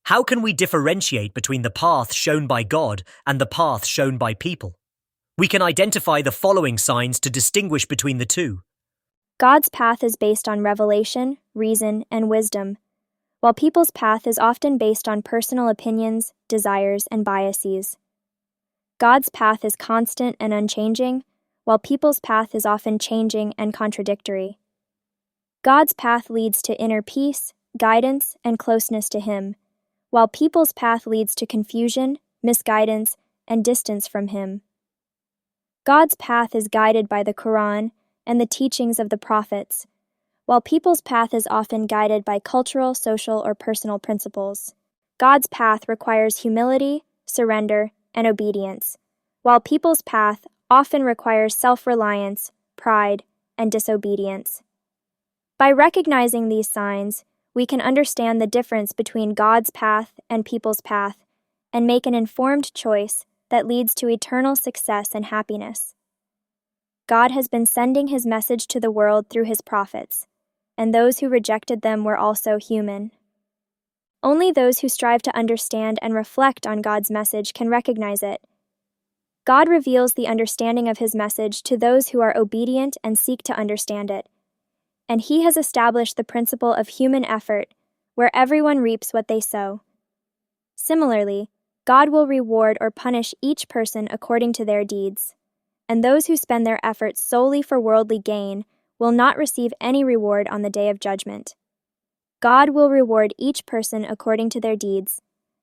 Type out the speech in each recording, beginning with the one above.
How can we differentiate between the path shown by God and the path shown by people? We can identify the following signs to distinguish between the two. God's path is based on revelation, reason, and wisdom, while people's path is often based on personal opinions, desires, and biases. God's path is constant and unchanging, while people's path is often changing and contradictory. God's path leads to inner peace, guidance, and closeness to Him, while people's path leads to confusion, misguidance, and distance from Him. God's path is guided by the Qur'an and the teachings of the prophets, while people's path is often guided by cultural, social, or personal principles. God's path requires humility, surrender, and obedience, while people's path often requires self-reliance, pride, and disobedience. By recognizing these signs, we can understand the difference between God's path and people's path and make an informed choice that leads to eternal success and happiness. God has been sending His message to the world through His prophets, and those who rejected them were also human. Only those who strive to understand and reflect on God's message can recognize it. God reveals the understanding of His message to those who are obedient and seek to understand it. And He has established the principle of human effort, where everyone reaps what they sow. Similarly, God will reward or punish each person according to their deeds, and those who spend their efforts solely for worldly gain will not receive any reward on the Day of Judgment. God will reward each person according to their deeds,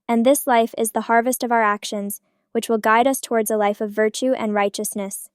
and this life is the harvest of our actions, which will guide us towards a life of virtue and righteousness.